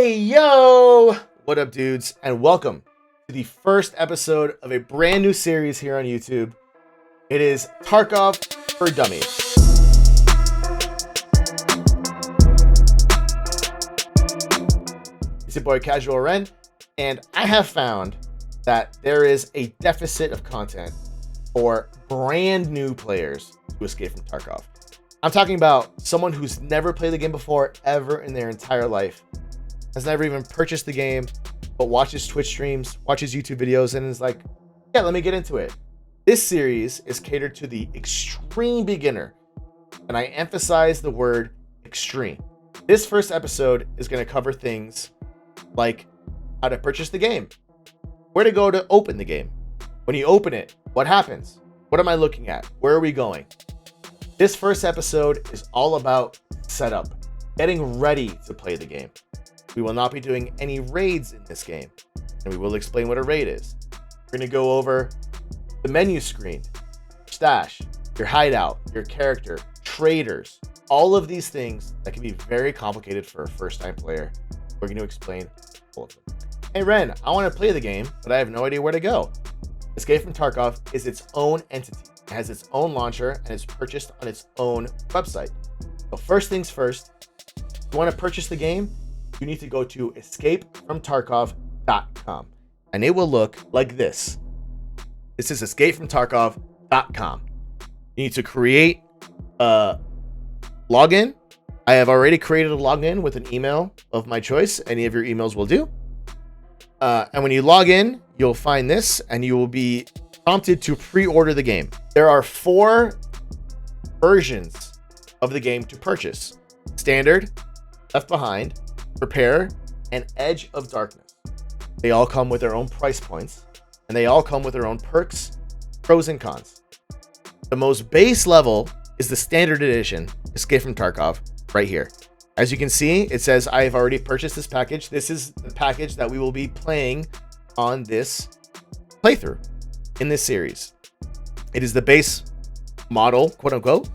Hey, yo! What up, dudes? And welcome to the first episode of a brand new series here on YouTube. It is Tarkov for Dummies. It's your boy Casual Ren, and I have found that there is a deficit of content for brand new players to escape from Tarkov. I'm talking about someone who's never played the game before ever in their entire life, has never even purchased the game, but watches Twitch streams, watches YouTube videos, and is like, yeah, let me get into it. This series is catered to the extreme beginner, and I emphasize the word extreme. This first episode is going to cover things like how to purchase the game, where to go to open the game, when you open it, what happens, what am I looking at, where are we going. This first episode is all about setup, getting ready to play the game. We will not be doing any raids in this game, and we will explain what a raid is. We're going to go over the menu screen, stash, your hideout, your character, traders, all of these things that can be very complicated for a first-time player. We're going to explain all of them. Hey Ren, I want to play the game, but I have no idea where to go. Escape from Tarkov is its own entity. It has its own launcher and is purchased on its own website. So first things first, if you want to purchase the game, you need to go to escapefromtarkov.com and it will look like this. This is escapefromtarkov.com. You need to create a login. I have already created a login with an email of my choice. Any of your emails will do. And when you log in, you'll find this and you will be prompted to pre-order the game. There are 4 versions of the game to purchase: Standard, Left Behind, Prepare, and Edge of Darkness. They all come with their own price points, and they all come with their own perks, pros, and cons. The most base level is the Standard Edition, Escape from Tarkov, right here. As you can see, it says I have already purchased this package. This is the package that we will be playing on this playthrough in this series. It is the base model, quote unquote.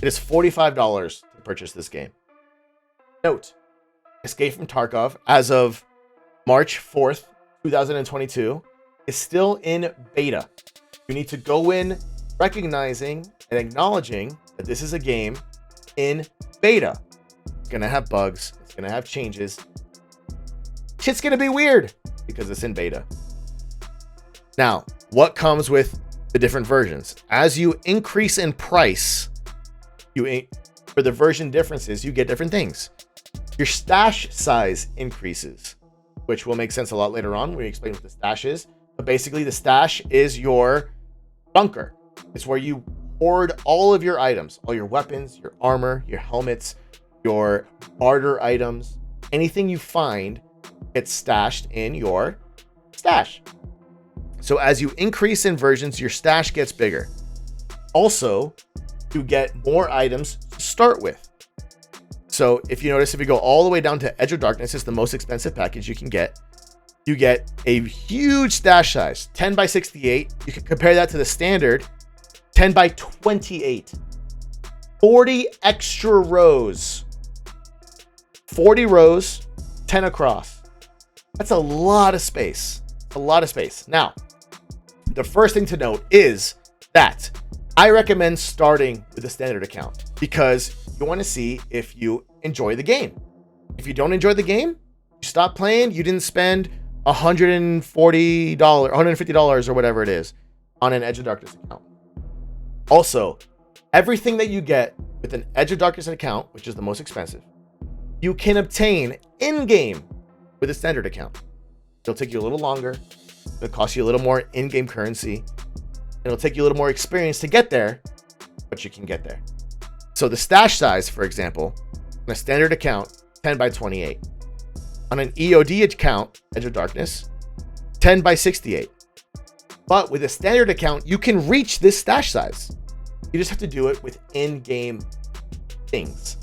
It is $45 to purchase this game. Note, Escape from Tarkov, as of March 4th, 2022, is still in beta. You need to go in recognizing and acknowledging that this is a game in beta. It's gonna have bugs, it's gonna have changes. Shit's gonna be weird because it's in beta. Now, what comes with the different versions? As you increase in price, for the version differences, you get different things. Your stash size increases, which will make sense a lot later on when we explain what the stash is. But basically, the stash is your bunker. It's where you hoard all of your items, all your weapons, your armor, your helmets, your barter items. Anything you find gets stashed in your stash. So as you increase in versions, your stash gets bigger. Also, you get more items to start with. So if you notice, if you go all the way down to Edge of Darkness, it's the most expensive package you can get. You get a huge stash size, 10 by 68. You can compare that to the standard, 10 by 28. 40 extra rows. 40 rows, 10 across. That's a lot of space. A lot of space. Now, the first thing to note is that I recommend starting with a standard account because you want to see if you enjoy the game. If you don't enjoy the game, you stop playing, you didn't spend $140, $150 or whatever it is on an Edge of Darkness account. Also, everything that you get with an Edge of Darkness account, which is the most expensive, you can obtain in-game with a standard account. It'll take you a little longer. It'll cost you a little more in-game currency. It'll take you a little more experience to get there, but you can get there. So the stash size, for example, on a standard account, 10 by 28. On an EOD account, Edge of Darkness, 10 by 68. But with a standard account, you can reach this stash size. You just have to do it with in-game things.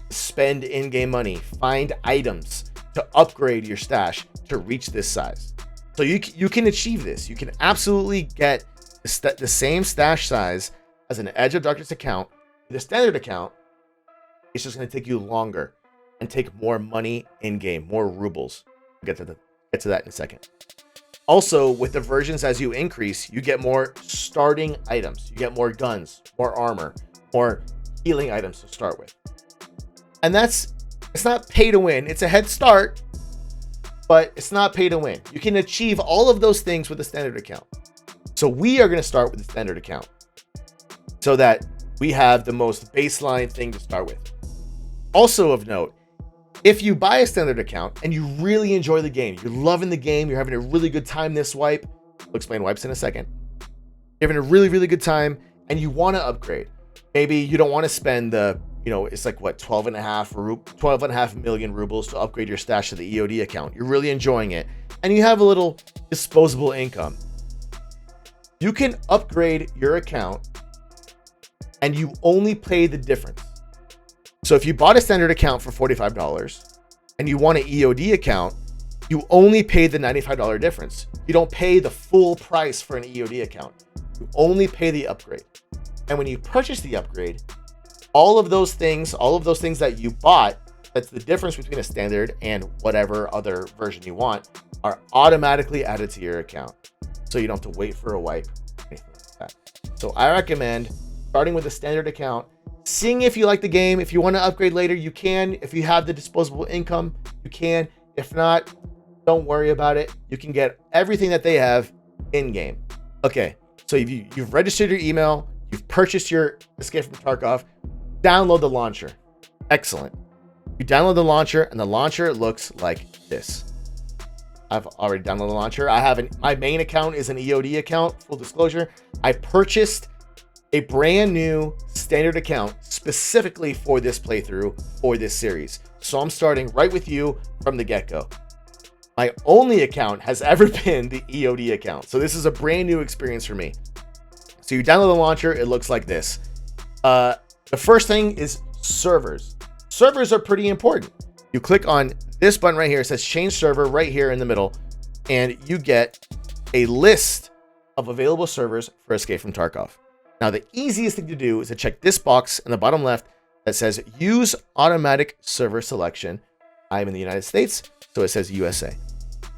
Spend in-game money, find items to upgrade your stash to reach this size. So you can achieve this. You can absolutely get the same stash size as an Edge of Darkness account. With a standard account, it's just going to take you longer. and take more money in game, more rubles. We'll get to that in a second. Also, with the versions as you increase, you get more starting items. You get more guns, more armor, more healing items to start with. And it's not pay to win. It's a head start, but it's not pay to win. You can achieve all of those things with a standard account. So we are going to start with a standard account so that we have the most baseline thing to start with. Also of note, if you buy a standard account and you really enjoy the game, you're loving the game, you're having a really good time this wipe, we'll explain wipes in a second. You're having a really, really good time and you want to upgrade. Maybe you don't want to spend the, it's like what, 12.5 million rubles to upgrade your stash to the EOD account. You're really enjoying it and you have a little disposable income. You can upgrade your account and you only pay the difference. So if you bought a standard account for $45 and you want an EOD account, you only pay the $95 difference. You don't pay the full price for an EOD account. You only pay the upgrade. And when you purchase the upgrade, all of those things that you bought, that's the difference between a standard and whatever other version you want, are automatically added to your account. So you don't have to wait for a wipe, anything like that. So I recommend starting with a standard account, seeing if you like the game. If you want to upgrade later, you can. If you have the disposable income, you can. If not, don't worry about it. You can get everything that they have in game. Okay, so you've registered your email, you've purchased your Escape from Tarkov, download the launcher. Excellent. You download the launcher and the launcher looks like this. I've already downloaded the launcher. My main account is an EOD account, full disclosure. I purchased a brand new standard account specifically for this playthrough, for this series. So I'm starting right with you from the get-go. My only account has ever been the EOD account. So this is a brand new experience for me. So you download the launcher, it looks like this. The first thing is servers. Servers are pretty important. You click on this button right here, it says change server right here in the middle, and you get a list of available servers for Escape from Tarkov. Now, the easiest thing to do is to check this box in the bottom left that says use automatic server selection. I'm in the United States, so it says USA.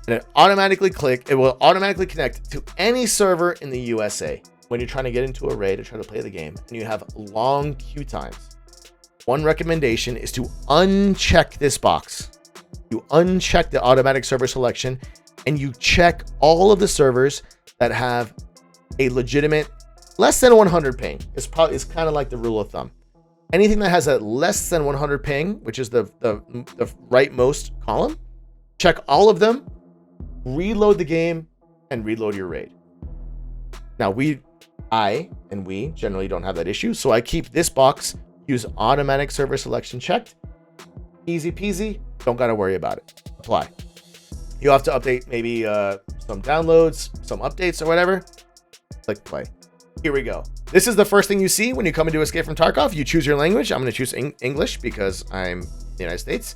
And it will automatically connect to any server in the USA when you're trying to get into a raid or try to play the game and you have long queue times. One recommendation is to uncheck this box. You uncheck the automatic server selection and you check all of the servers that have a legitimate less than 100 ping. It's kind of like the rule of thumb. Anything that has a less than 100 ping, which is the rightmost column, check all of them, reload the game, and reload your raid. Now, I generally don't have that issue, so I keep this box, use automatic server selection checked. Easy peasy, don't gotta worry about it. Apply. You'll have to update maybe some downloads, some updates or whatever. Click play. Here we go. This is the first thing you see when you come into Escape from Tarkov. You choose your language. I'm going to choose English because I'm in the United States.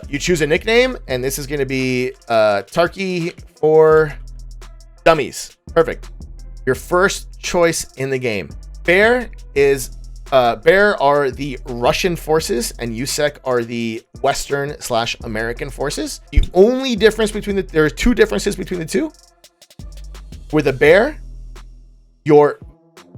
You choose a nickname, and this is going to be Tarky for Dummies. Perfect. Your first choice in the game. Bear are the Russian forces, and USEC are the Western/American forces. The only difference there are two differences between the two. With a bear, your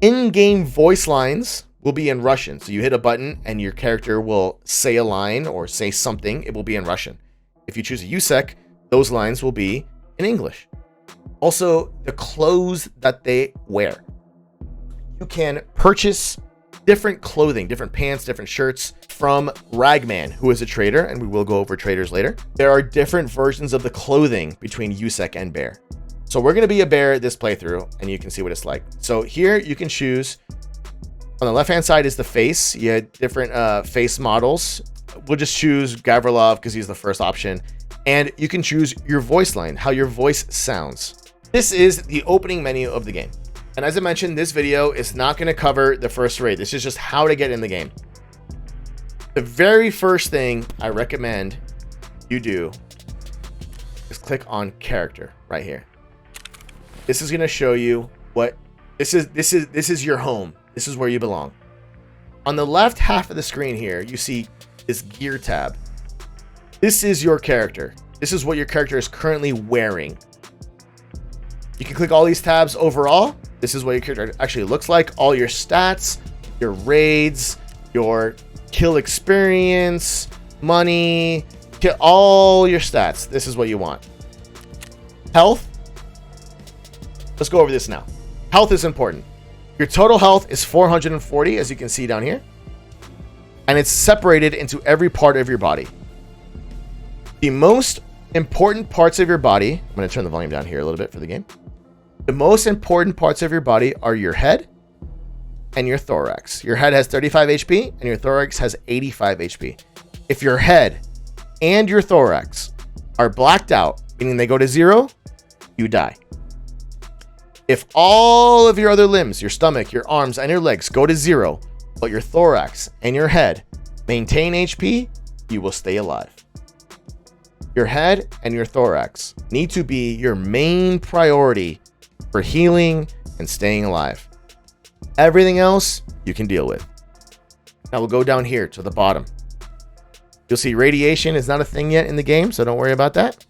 in-game voice lines will be in Russian. So you hit a button and your character will say a line or say something. It will be in Russian. If you choose a USEC, those lines will be in English. Also, the clothes that they wear. You can purchase different clothing, different pants, different shirts from Ragman, who is a trader, and we will go over traders later. There are different versions of the clothing between USEC and bear. So we're going to be a bear this playthrough, and you can see what it's like. So here you can choose. On the left-hand side is the face. You had different face models. We'll just choose Gavrilov because he's the first option. And you can choose your voice line, how your voice sounds. This is the opening menu of the game. And as I mentioned, this video is not going to cover the first raid. This is just how to get in the game. The very first thing I recommend you do is click on character right here. This is going to show you what this is your home. This is where you belong. On the left half of the screen here, you see this gear tab. This is your character. This is what your character is currently wearing. You can click all these tabs overall. This is what your character actually looks like. All your stats, your raids, your kill experience, money, all your stats. This is what you want. Health. Let's go over this now. Health is important. Your total health is 440, as you can see down here. And it's separated into every part of your body. The most important parts of your body, I'm going to turn the volume down here a little bit for the game. The most important parts of your body are your head and your thorax. Your head has 35 HP and your thorax has 85 HP. If your head and your thorax are blacked out, meaning they go to 0, you die. If all of your other limbs, your stomach, your arms, and your legs go to 0, but your thorax and your head maintain HP, you will stay alive. Your head and your thorax need to be your main priority for healing and staying alive. Everything else you can deal with. Now we'll go down here to the bottom. You'll see radiation is not a thing yet in the game, so don't worry about that.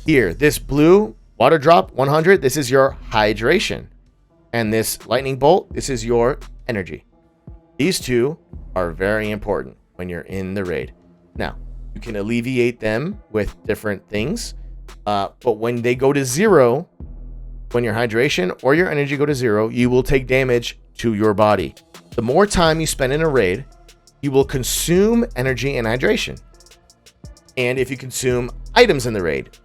Here, this blue water drop 100, this is your hydration. And this lightning bolt, this is your energy. These two are very important when you're in the raid. Now, you can alleviate them with different things, but when they go to 0, when your hydration or your energy go to 0, you will take damage to your body. The more time you spend in a raid, you will consume energy and hydration. And if you consume items in the raid,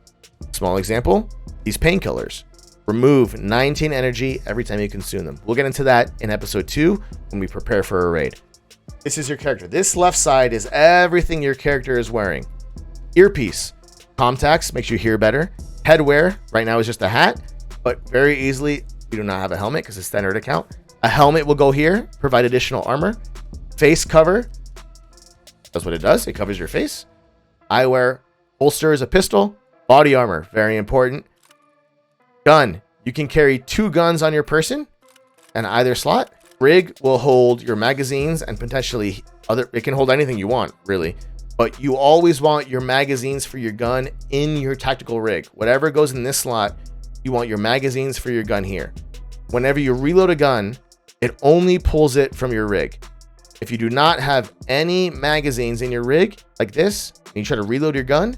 small example, these painkillers remove 19 energy every time you consume them. We'll get into that in episode 2 when we prepare for a raid. This is your character. This left side is everything your character is wearing. Earpiece, contacts, makes you hear better. Headwear, right now is just a hat, but very easily, you do not have a helmet because it's standard account. A helmet will go here, provide additional armor. Face cover, that's what it does. It covers your face. Eyewear, holster is a pistol. Body armor, very important. Gun, you can carry 2 guns on your person and either slot. Rig will hold your magazines and potentially it can hold anything you want, really. But you always want your magazines for your gun in your tactical rig. Whatever goes in this slot, you want your magazines for your gun here. Whenever you reload a gun, it only pulls it from your rig. If you do not have any magazines in your rig, like this, and you try to reload your gun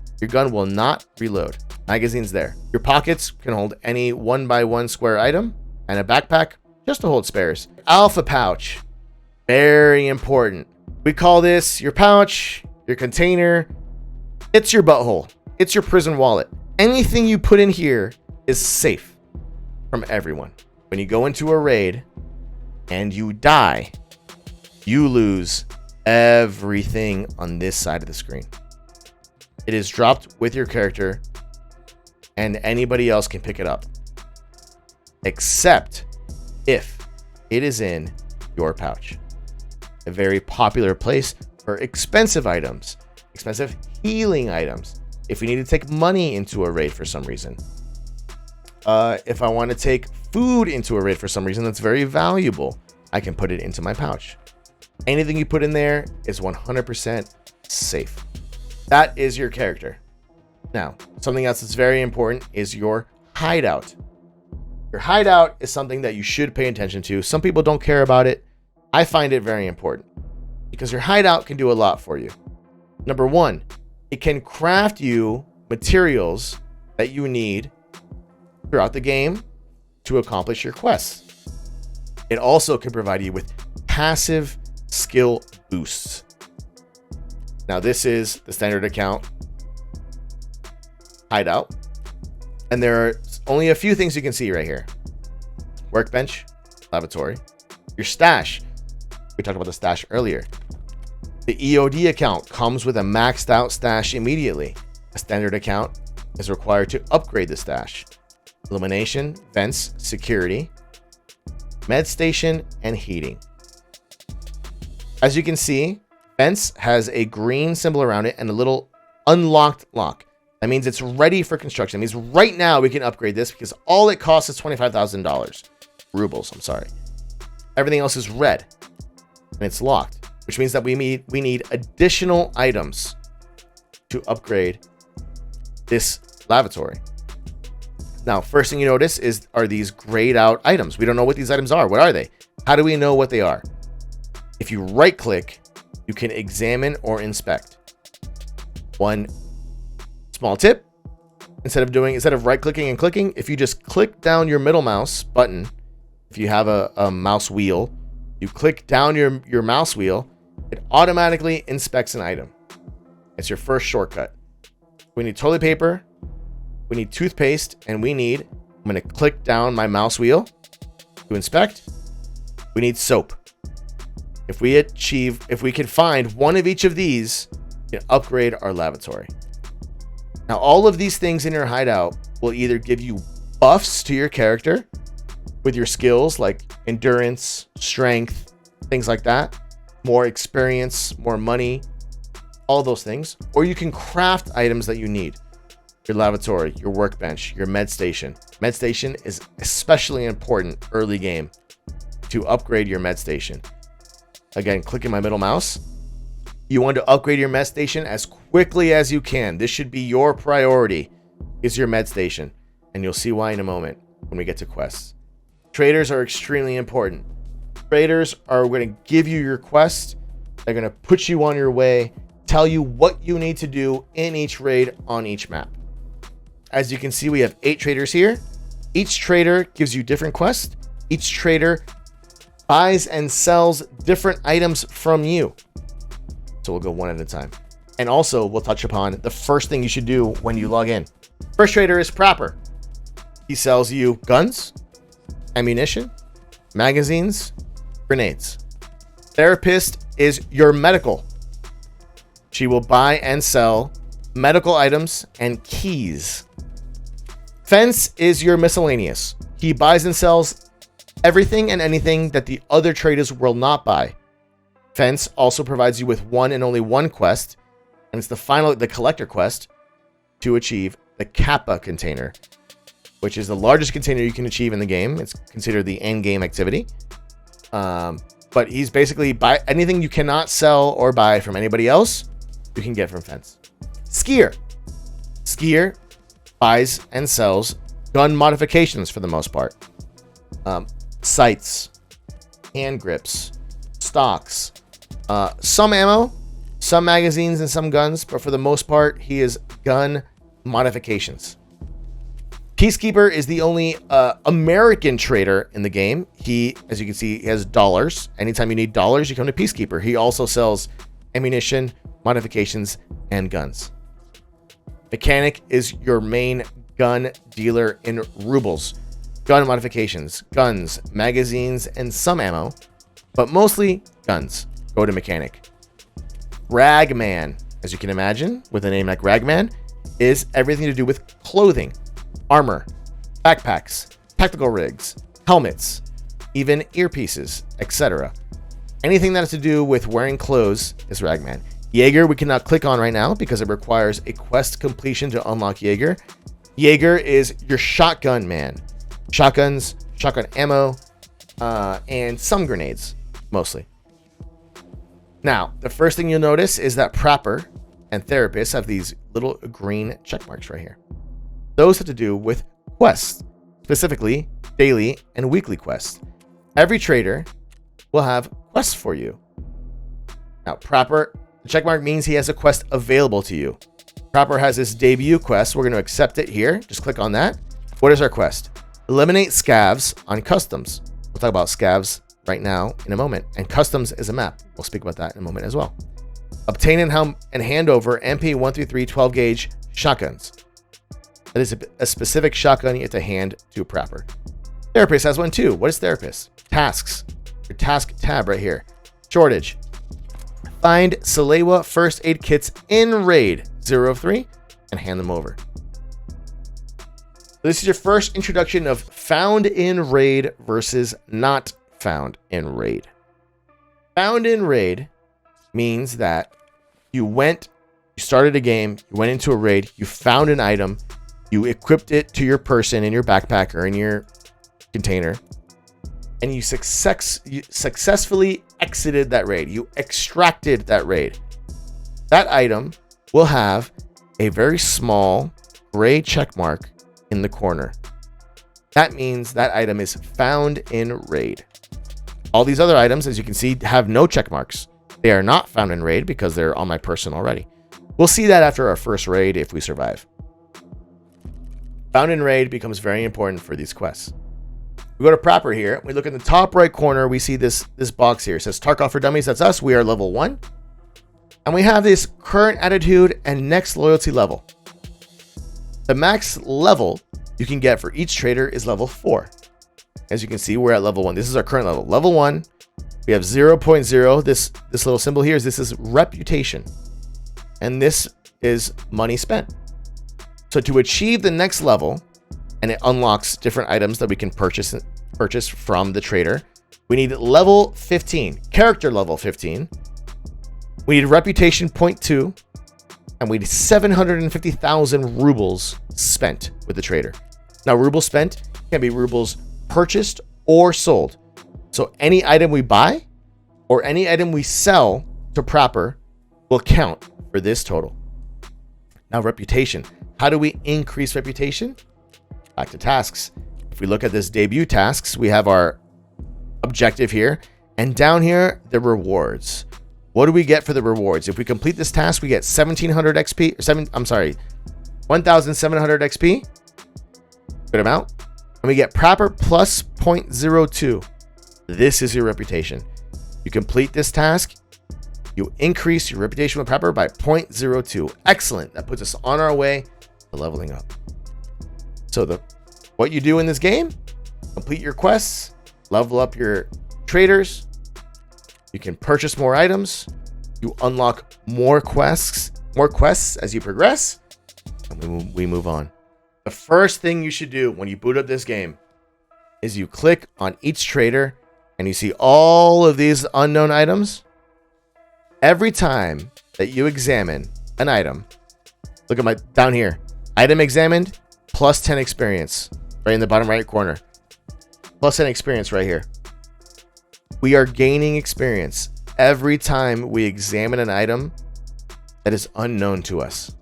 will not reload. Magazines there. Your pockets can hold any 1x1 square item, and a backpack just to hold spares. Alpha pouch, very important. We call this your pouch, your container. It's your butthole. It's your prison wallet. Anything you put in here is safe from everyone. When you go into a raid and you die, you lose everything on this side of the screen. It is dropped with your character and anybody else can pick it up, except if it is in your pouch. A very popular place for expensive items, expensive healing items. If we need to take money into a raid for some reason. If I want to take food into a raid for some reason that's very valuable, I can put it into my pouch. Anything you put in there is 100% safe. That is your character. Now, something else that's very important is your hideout. Your hideout is something that you should pay attention to. Some people don't care about it. I find it very important because your hideout can do a lot for you. Number one, it can craft you materials that you need throughout the game to accomplish your quests. It also can provide you with passive skill boosts. Now, this is the standard account hideout, and there are only a few things you can see right here. Workbench, lavatory, your stash. We talked about the stash earlier. The EOD account comes with a maxed out stash immediately. A standard account is required to upgrade the stash. Illumination, vents, security, med station, and heating. As you can see, vents has a green symbol around it and a little unlocked lock. That means it's ready for construction. It means right now we can upgrade this because all it costs is $25,000. Rubles, I'm sorry. Everything else is red and it's locked, which means that we need additional items to upgrade this lavatory. Now, first thing you notice are these grayed out items. We don't know what these items are. What are they? How do we know what they are? If you right click, you can examine or inspect. One small tip, instead of right clicking and clicking, if you just click down your middle mouse button, if you have a mouse wheel, you click down your mouse wheel, it automatically inspects an item. It's your first shortcut. We need toilet paper, we need toothpaste, and I'm going to click down my mouse wheel to inspect. We need soap. If we can find one of each of these, we can upgrade our lavatory. Now, all of these things in your hideout will either give you buffs to your character with your skills like endurance, strength, things like that, more experience, more money, all those things, or you can craft items that you need. Your lavatory, your workbench, your med station. Med station is especially important early game to upgrade your med station. Again, clicking my middle mouse. You want to upgrade your med station as quickly as you can. This should be your priority, is your med station. And you'll see why in a moment when we get to quests. Traders are extremely important. Traders are going to give you your quest. They're going to put you on your way, tell you what you need to do in each raid on each map. As you can see, we have 8 traders here. Each trader gives you different quests. Each trader buys and sells different items from you. So we'll go one at a time. And also, we'll touch upon the first thing you should do when you log in. First trader is Proper. He sells you guns, ammunition, magazines, grenades. Therapist is your medical. She will buy and sell medical items and keys. Fence is your miscellaneous. He buys and sells everything and anything that the other traders will not buy. Fence also provides you with one and only one quest, and it's the collector quest to achieve the Kappa container, which is the largest container you can achieve in the game. It's considered the end game activity. But he's basically anything you cannot sell or buy from anybody else, you can get from Fence. Skier buys and sells gun modifications for the most part. Sights, hand grips, stocks, some ammo, some magazines, and some guns, but for the most part, he is gun modifications. Peacekeeper is the only American trader in the game. He, as you can see, he has dollars. Anytime you need dollars, you come to Peacekeeper. He also sells ammunition, modifications, and guns. Mechanic is your main gun dealer in rubles. Gun modifications, guns, magazines, and some ammo, but mostly guns. Go to Mechanic. Ragman, as you can imagine, with a name like Ragman, is everything to do with clothing, armor, backpacks, tactical rigs, helmets, even earpieces, etc. Anything that has to do with wearing clothes is Ragman. Jaeger we cannot click on right now because it requires a quest completion to unlock Jaeger. Jaeger is your shotgun man. Shotguns, shotgun ammo, and some grenades, mostly. Now, the first thing you'll notice is that Proper and Therapist have these little green check marks right here. Those have to do with quests, specifically daily and weekly quests. Every trader will have quests for you. Now, Proper, the checkmark means he has a quest available to you. Proper has his debut quest. We're going to accept it here. Just click on that. What is our quest? Eliminate scavs on customs. We'll talk about scavs right now in a moment. And customs is a map. We'll speak about that in a moment as well. Obtain and hand over MP133 12 gauge shotguns. That is a specific shotgun you have to hand to Proper. Therapist has one too. What is Therapist? Tasks. Your task tab right here. Shortage. Find Salewa first aid kits in raid 0 of 3 and hand them over. This is your first introduction of found in raid versus not found in raid. Found in raid means that you started a game, you went into a raid, you found an item, you equipped it to your person in your backpack or in your container, and you successfully exited that raid. You extracted that raid. That item will have a very small gray check mark in the corner. That means that item is found in raid. All these other items, as you can see, have no check marks. They are not found in raid because they're on my person already. We'll see that after our first raid if we survive. Found in raid becomes very important for these quests. We go to proper here. We look in the top right corner. We see this box here. It says Tarkov for Dummies. That's us. We are level 1. And we have this current attitude and next loyalty level. The max level you can get for each trader is level 4. As you can see, we're at level 1. This is our current level. Level 1. We have 0.0. This little symbol here this is reputation. And this is money spent. So to achieve the next level, and it unlocks different items that we can purchase from the trader, we need level 15, character level 15. We need reputation 0.2, and we need 750,000 rubles spent with the trader. Now, rubles spent can be rubles purchased or sold. So any item we buy or any item we sell to proper will count for this total. Now, reputation. How do we increase reputation? Back to tasks. If we look at this debut tasks, we have our objective here, and down here, the rewards. What do we get for the rewards? If we complete this task, we get 1700 XP, 1700 XP. Good amount. And we get proper plus 0.02. This is your reputation. You complete this task, you increase your reputation with proper by 0.02. Excellent. That puts us on our way to leveling up. So what you do in this game, complete your quests, level up your traders, you can purchase more items, you unlock more quests as you progress, and we move on. The first thing you should do when you boot up this game is you click on each trader and you see all of these unknown items. Every time that you examine an item, look at my down here, item examined, plus 10 experience, right in the bottom right corner. Plus 10 experience right here. We are gaining experience every time we examine an item that is unknown to us.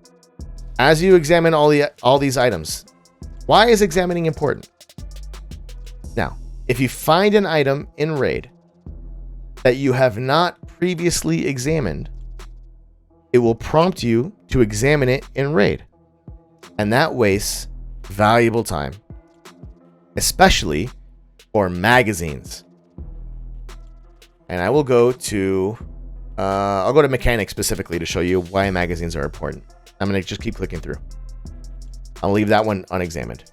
As you examine all these items, why is examining important? Now, if you find an item in raid that you have not previously examined, it will prompt you to examine it in raid. And that wastes valuable time, especially for magazines. And I will go to I'll go to mechanics specifically to show you why magazines are important. I'm going to just keep clicking through. I'll leave that one unexamined.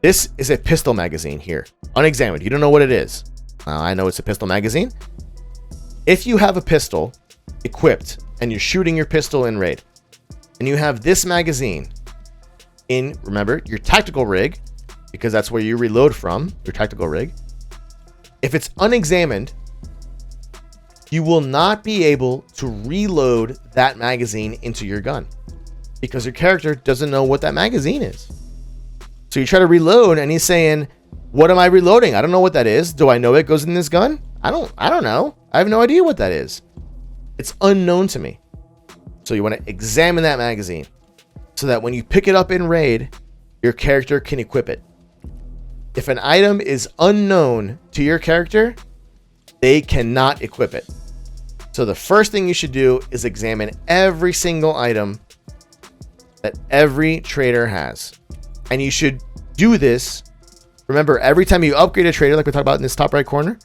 This is a pistol magazine here, unexamined. You don't know what it is. I know it's a pistol magazine. If you have a pistol equipped and you're shooting your pistol in raid, and you have this magazine in, remember, your tactical rig, because that's where you reload from, your tactical rig. If it's unexamined, you will not be able to reload that magazine into your gun because your character doesn't know what that magazine is. So you try to reload and he's saying, what am I reloading? I don't know what that is. Do I know it goes in this gun? I don't know. I have no idea what that is. It's unknown to me. So you want to examine that magazine so that when you pick it up in raid, your character can equip it. If an item is unknown to your character, they cannot equip it. So the first thing you should do is examine every single item that every trader has. And you should do this. Remember, every time you upgrade a trader, like we talked about in this top right corner,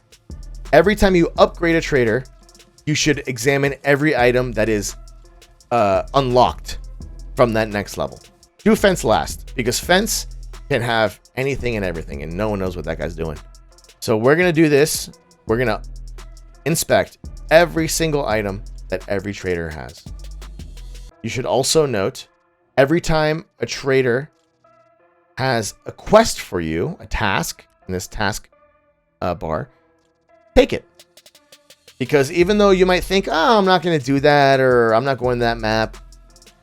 every time you upgrade a trader, you should examine every item that is unlocked from that next level. Do fence last, because fence can have anything and everything, and no one knows what that guy's doing. So we're going to do this. We're going to inspect every single item that every trader has. You should also note, every time a trader has a quest for you, a task, in this task bar, take it. Because even though you might think, oh, I'm not going to do that, or I'm not going to that map,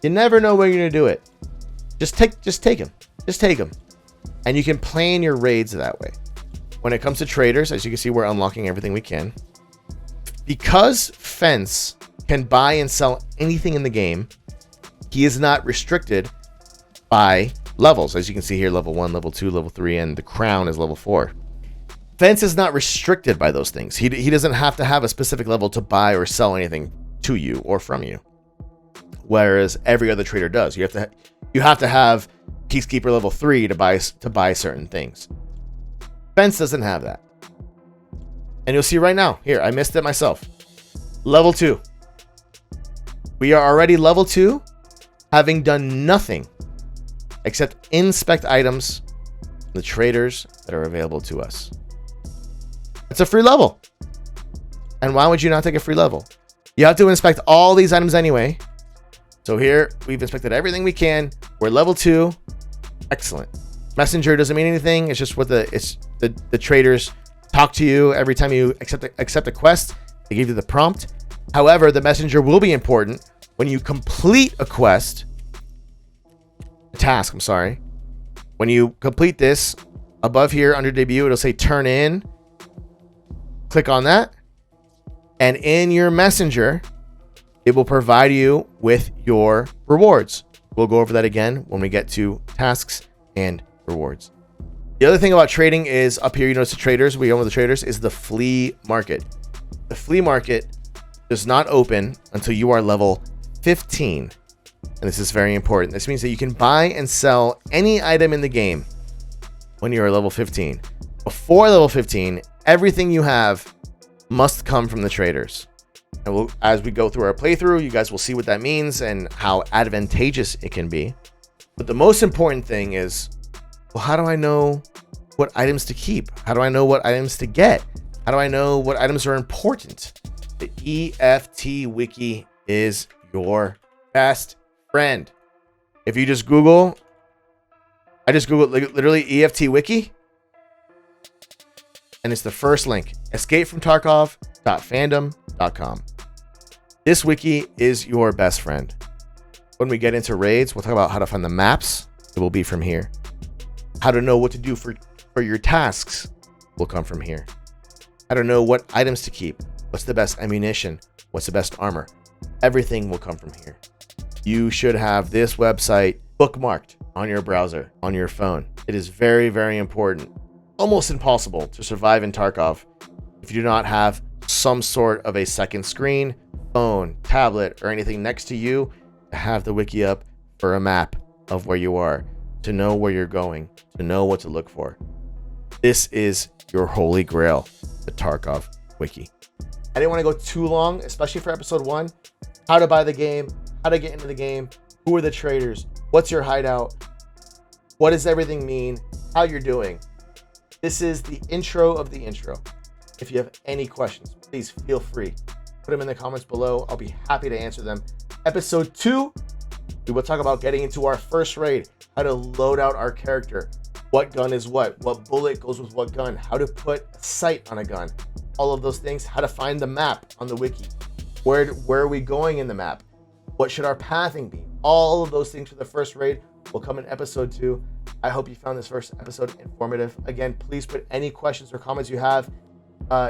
you never know where you're going to do it. Just take them. Just take them. And you can plan your raids that way. When it comes to traders, as you can see, we're unlocking everything we can. Because Fence can buy and sell anything in the game, He is not restricted by levels. As you can see here, level 1, level 2, level 3, and the crown is level 4. Fence is not restricted by those things. He doesn't have to have a specific level to buy or sell anything to you or from you. Whereas every other trader does. You have to have Peacekeeper level 3 to buy certain things. Fence doesn't have that. And you'll see right now. Here, I missed it myself. Level 2. We are already level 2, having done nothing except inspect items from the traders that are available to us. It's a free level. And why would you not take a free level? You have to inspect all these items anyway. So here, we've inspected everything we can. We're level 2. Excellent. Messenger doesn't mean anything. It's just what the traders talk to you every time you accept a quest. They give you the prompt. However, the messenger will be important when you complete a quest. A task, I'm sorry. When you complete this, above here under debut, it'll say turn in. Click on that. And in your messenger, it will provide you with your rewards. We'll go over that again when we get to tasks and rewards. The other thing about trading is up here, you notice the traders, we own the traders, is the flea market. The flea market does not open until you are level 15. And this is very important. This means that you can buy and sell any item in the game when you are level 15. Before level 15, everything you have must come from the traders. And as we go through our playthrough, you guys will see what that means and how advantageous it can be. But the most important thing is, well, how do I know what items to keep? How do I know what items to get? How do I know what items are important? The EFT Wiki is your best friend. If you just Google, I just Googled literally EFT Wiki, and it's the first link, escapefromtarkov.fandom.com. This wiki is your best friend. When we get into raids, we'll talk about how to find the maps. It will be from here. How to know what to do for your tasks will come from here. How to know what items to keep. What's the best ammunition? What's the best armor? Everything will come from here. You should have this website bookmarked on your browser, on your phone. It is very, very important. Almost impossible to survive in Tarkov if you do not have some sort of a second screen, phone, tablet, or anything next to you to have the wiki up for a map of where you are, to know where you're going, to know what to look for. This is your holy grail, the Tarkov wiki. I didn't want to go too long, especially for episode 1. How to buy the game, how to get into the game, who are the traders, what's your hideout, what does everything mean, how you're doing. This is the intro of the intro. If you have any questions, please feel free. Put them in the comments below. I'll be happy to answer them. Episode 2, we will talk about getting into our first raid, how to load out our character, what gun is what bullet goes with what gun, how to put a sight on a gun, all of those things, how to find the map on the wiki, where are we going in the map, what should our pathing be. All of those things for the first raid will come in episode 2. I hope you found this first episode informative. Again, please put any questions or comments you have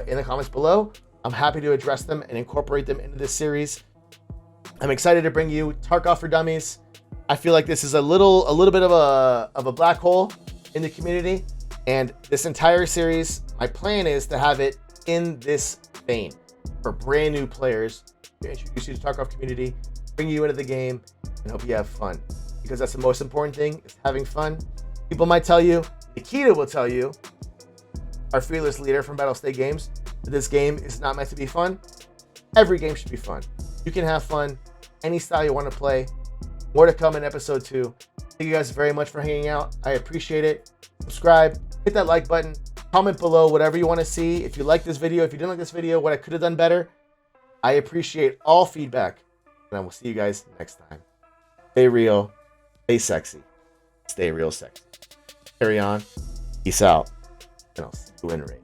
in the comments below. I'm happy to address them and incorporate them into this series. I'm excited to bring you Tarkov for Dummies. I feel like this is a little bit of a black hole in the community, and this entire series, my plan is to have it in this vein for brand new players, to introduce you to the Tarkov community, bring you into the game, and hope you have fun, because that's the most important thing, is having fun. People might tell you, Nikita will tell you, our fearless leader from Battle State Games, that this game is not meant to be fun. Every game should be fun. You can have fun any style you want to play. More to come in episode 2. Thank you guys very much for hanging out. I appreciate it. Subscribe, hit that like button, comment below whatever you want to see. If you like this video, if you didn't like this video, what I could have done better, I appreciate all feedback. And I will see you guys next time. Stay real, stay sexy, stay real sexy. Carry on, peace out, and I'll see you in raid.